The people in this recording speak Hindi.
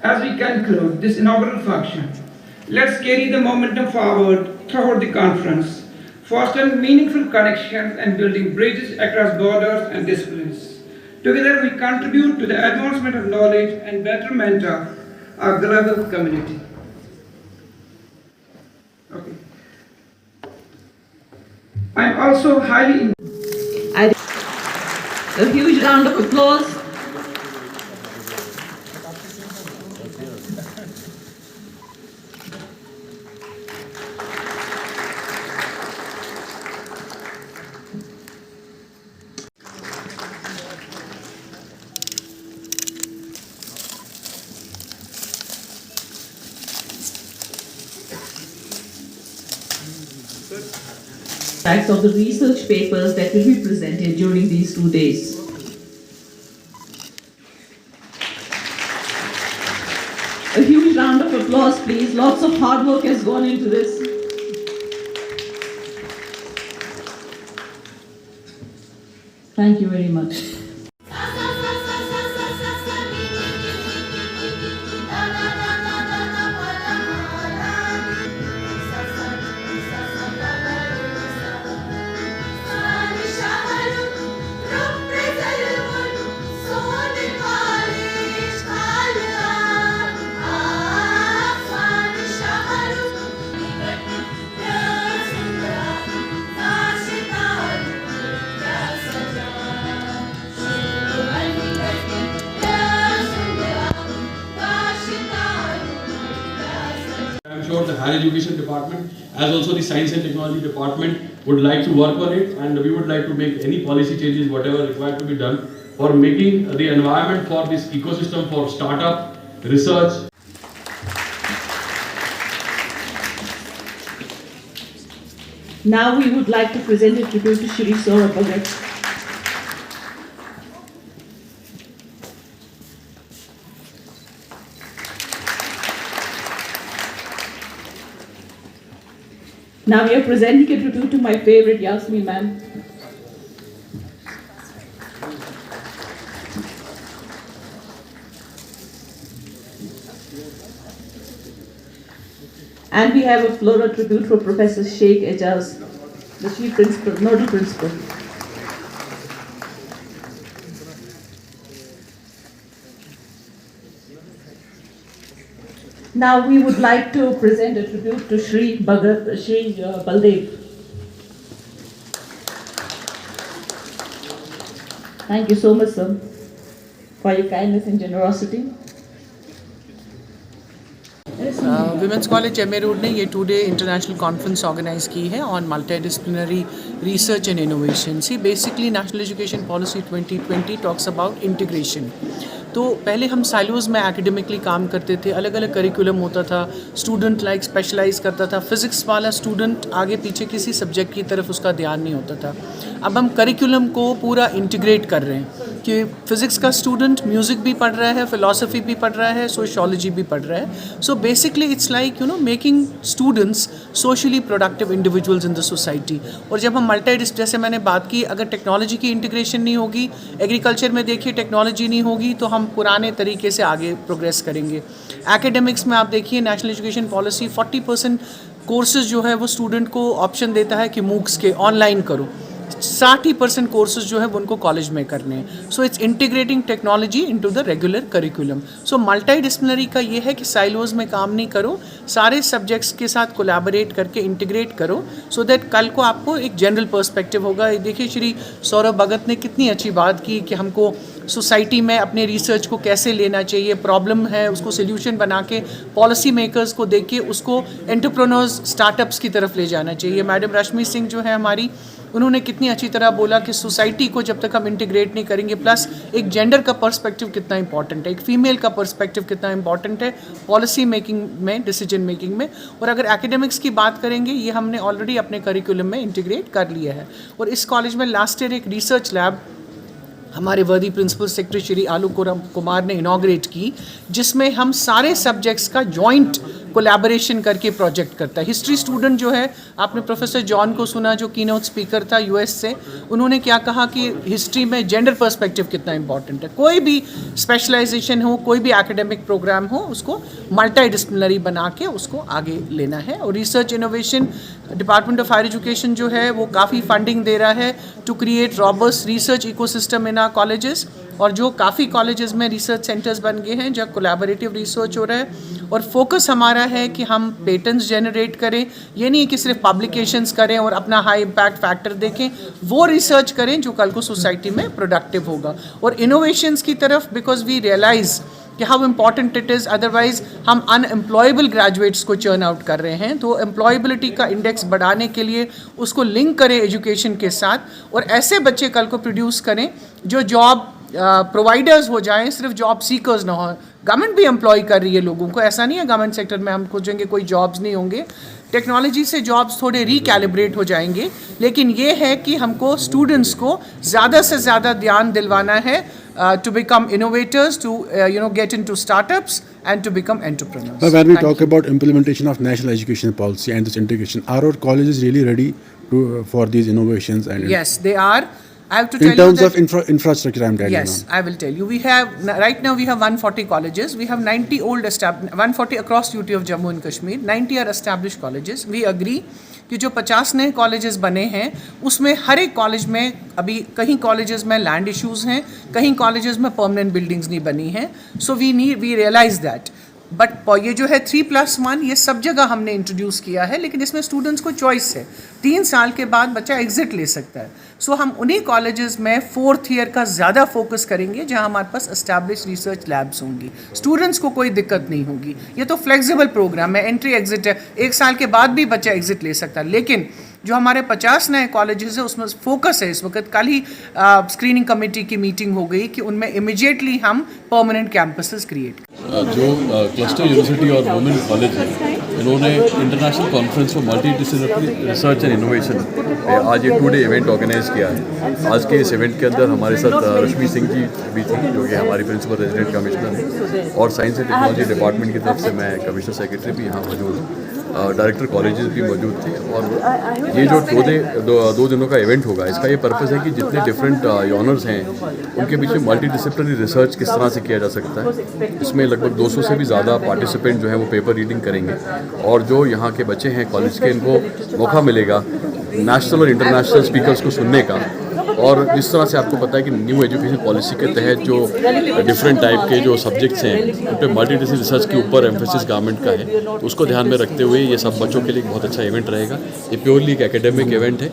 As we conclude this inaugural function, let's carry the momentum forward throughout the conference, fostering meaningful connections and building bridges across borders and disciplines. Together, we contribute to the advancement of knowledge and betterment of our global community. Okay. I'm also highly. A huge round of applause. Facts of the research papers that will be presented during these 2 days. A huge round of applause, please. Lots of hard work has gone into this. Thank you very much. I'm sure the higher education department as also the science and technology department would like to work on it, and we would like to make any policy changes whatever required to be done for making the environment for this ecosystem for startup, research. Now we would like to present a tribute to Shri Saurabh Bhagat. Now we are presenting a tribute to my favorite Yasmin ma'am. And we have a floral tribute for Professor Sheikh Ejaz, the chief principal, nodal principal. Now we would like to present a tribute to Shri Baldev. Thank you so much, sir, for your kindness and generosity. Women's college M A road ने ये 2 डे इंटरनेशनल कॉन्फ्रेंस ऑर्गेनाइज की है on multi disciplinary research and innovation. See basically national education policy 2020 talks about integration. तो पहले हम साइलोज में एकेडमिकली काम करते थे, अलग अलग करिकुलम होता था, स्टूडेंट लाइक स्पेशलाइज करता था, फिज़िक्स वाला स्टूडेंट आगे पीछे किसी सब्जेक्ट की तरफ उसका ध्यान नहीं होता था. अब हम करिकुलम को पूरा इंटीग्रेट कर रहे हैं कि फ़िज़िक्स का स्टूडेंट म्यूज़िक भी पढ़ रहा है, फ़िलासफ़ी भी पढ़ रहा है, सोशियोलॉजी भी पढ़ रहा है. So basically it's like making students socially productive individuals in the society. और जब हम जैसे मैंने बात की, अगर टेक्नोलॉजी की इंटीग्रेशन नहीं होगी, एग्रीकल्चर में देखिए टेक्नोलॉजी नहीं होगी, तो हम पुराने तरीके से आगे प्रोग्रेस करेंगे. एकेडमिक्स में आप देखिए नेशनल एजुकेशन पॉलिसी 40% कोर्सेज जो है वो स्टूडेंट को ऑप्शन देता है कि मूक्स के ऑनलाइन करो. 60% कोर्सेज जो है वो उनको कॉलेज में करने हैं. So it's integrating technology into the regular curriculum. So multi disciplinary का ये है कि साइलोज में काम नहीं करो, सारे सब्जेक्ट्स के साथ कोलैबोरेट करके इंटीग्रेट करो, सो दैट कल को आपको एक जनरल पर्सपेक्टिव होगा. देखिए श्री सौरभ भगत ने कितनी अच्छी बात की कि हमको सोसाइटी में अपने रिसर्च को कैसे लेना चाहिए, प्रॉब्लम है उसको सोल्यूशन बना के पॉलिसी मेकर्स को देख के उसको एंटरप्रेन्योर्स स्टार्टअप्स की तरफ ले जाना चाहिए. मैडम रश्मि सिंह जो है हमारी, उन्होंने कितनी अच्छी तरह बोला कि सोसाइटी को जब तक हम इंटीग्रेट नहीं करेंगे, प्लस एक जेंडर का पर्सपेक्टिव कितना इंपॉर्टेंट है, एक फीमेल का पर्सपेक्टिव कितना इंपॉर्टेंट है पॉलिसी मेकिंग में, डिसीजन मेकिंग में. और अगर एकेडमिक्स की बात करेंगे, ये हमने ऑलरेडी अपने करिकुलम में इंटीग्रेट कर लिया है. और इस कॉलेज में लास्ट ईयर एक रिसर्च लैब हमारे वर्दी प्रिंसिपल सेक्रेटरी श्री आलोक कुमार ने इनॉग्रेट की, जिसमें हम सारे सब्जेक्ट्स का जॉइंट कोलैबोरेशन करके प्रोजेक्ट करता है। हिस्ट्री स्टूडेंट जो है, आपने प्रोफेसर जॉन को सुना जो कीनोट स्पीकर था यूएस से, उन्होंने क्या कहा कि हिस्ट्री में जेंडर पर्सपेक्टिव कितना इंपॉर्टेंट है। कोई भी स्पेशलाइजेशन हो, कोई भी एकेडमिक प्रोग्राम हो, उसको मल्टी डिसिप्लिनरी बना के उसको आगे लेना है। और research innovation department of higher education जो है वो काफ़ी फंडिंग दे रहा है to create robust research ecosystem in our colleges. और जो काफ़ी कॉलेजेस में रिसर्च सेंटर्स बन गए हैं जहाँ कोलैबोरेटिव रिसर्च हो रहा है। और फोकस हमारा है कि हम पेटेंट्स जनरेट करें, ये नहीं कि सिर्फ पब्लिकेशंस करें और अपना हाई इम्पैक्ट फैक्टर देखें, वो रिसर्च करें जो कल को सोसाइटी में प्रोडक्टिव होगा। और इनोवेशंस की तरफ, बिकॉज वी रियलाइज़ कि how important it is, otherwise हम अनएम्प्लॉयबल ग्रेजुएट्स को चर्न आउट कर रहे हैं। तो एम्प्लॉयबिलिटी का इंडेक्स बढ़ाने के लिए उसको लिंक करें एजुकेशन के साथ, और ऐसे बच्चे कल को प्रोड्यूस करें जो जॉब प्रोवाइडर्स हो जाएं, सिर्फ जॉब सीकर्स ना हो। गवर्नमेंट भी एम्प्लॉय कर रही है लोगों को, ऐसा नहीं है गवर्नमेंट सेक्टर में हम खोजेंगे कोई जॉब्स नहीं होंगे। टेक्नोलॉजी से जॉब्स थोड़े रिकैलिब्रेट हो जाएंगे, लेकिन ये है कि हमको स्टूडेंट्स को ज़्यादा से ज़्यादा ध्यान दिलवाना है to become innovators, to get into startups and to become entrepreneurs. But when we talk about implementation of national education policy and this integration, are our colleges really ready for these innovations? And Yes, they are. I have to tell in terms you of infrastructure, I'm telling yes, I will tell you. We have right now we have 140 colleges. We have 90 140 across UT of Jammu and Kashmir. 90 are established colleges. We agree कि जो 50 नए कॉलेजेस बने हैं उसमें हर एक कॉलेज में अभी कहीं कॉलेजेस में लैंड इश्यूज़ हैं, कहीं कॉलेजेस में परमानेंट बिल्डिंग्स नहीं बनी हैं। So we realise that. But ये जो है 3+1 ये सब जगह हमने इंट्रोड्यूस किया है, लेकिन इसमें स्टूडेंट्स को चॉइस है। 3 साल के बाद बच्चा एग्जिट ले सकता है। सो हम उन्हीं कॉलेजेस में 4th ईयर का ज़्यादा फोकस करेंगे जहां हमारे पास एस्टैब्लिश रिसर्च लैब्स होंगी, स्टूडेंट्स को कोई दिक्कत नहीं होगी। ये तो फ्लेक्सिबल प्रोग्राम है, एंट्री एग्जिट है, 1 साल के बाद भी बच्चा एग्जिट ले सकता है। लेकिन जो हमारे 50 नए कॉलेजेस है उसमें फोकस है इस वक्त। कल ही स्क्रीनिंग कमेटी की मीटिंग हो गई कि उनमें इमिजिएटली हम परमानेंट कैंपसेस क्रिएट। जो क्लस्टर यूनिवर्सिटी और वुमेन कॉलेज है, इन्होंने international conference for multi disciplinary research and innovation आज ये 2 डे इवेंट ऑर्गेनाइज किया है। आज के इस इवेंट के अंदर हमारे साथ रश्मि सिंह जी भी थी जो कि हमारी प्रिंसिपल रेजिडेंट कमिश्नर है, और साइंस एंड टेक्नोलॉजी डिपार्टमेंट की तरफ से मैं कमिश्नर सेक्रेटरी भी यहाँ मौजूद हूँ, डायरेक्टर कॉलेजेस भी मौजूद थे। और ये जो 2 दिनों का इवेंट होगा, इसका ये पर्पस है कि जितने डिफरेंट ऑनर्स हैं उनके बीच में मल्टी डिसिप्लिनरी रिसर्च किस तरह से किया जा सकता है। इसमें लगभग 200 से भी ज़्यादा पार्टिसिपेंट जो हैं वो पेपर रीडिंग करेंगे, और जो यहाँ के बच्चे हैं कॉलेज के, इनको मौका मिलेगा नेशनल और इंटरनेशनल स्पीकर्स को सुनने का। और जिस तरह से आपको पता है कि न्यू एजुकेशन पॉलिसी के तहत जो डिफरेंट टाइप के जो सब्जेक्ट्स हैं उन पर मल्टी डिसिप्लिनरी रिसर्च के ऊपर एम्फेसिस गवर्नमेंट का है, तो उसको ध्यान में रखते हुए ये सब बच्चों के लिए एक बहुत अच्छा इवेंट रहेगा। ये प्योरली एक एकेडमिक इवेंट है।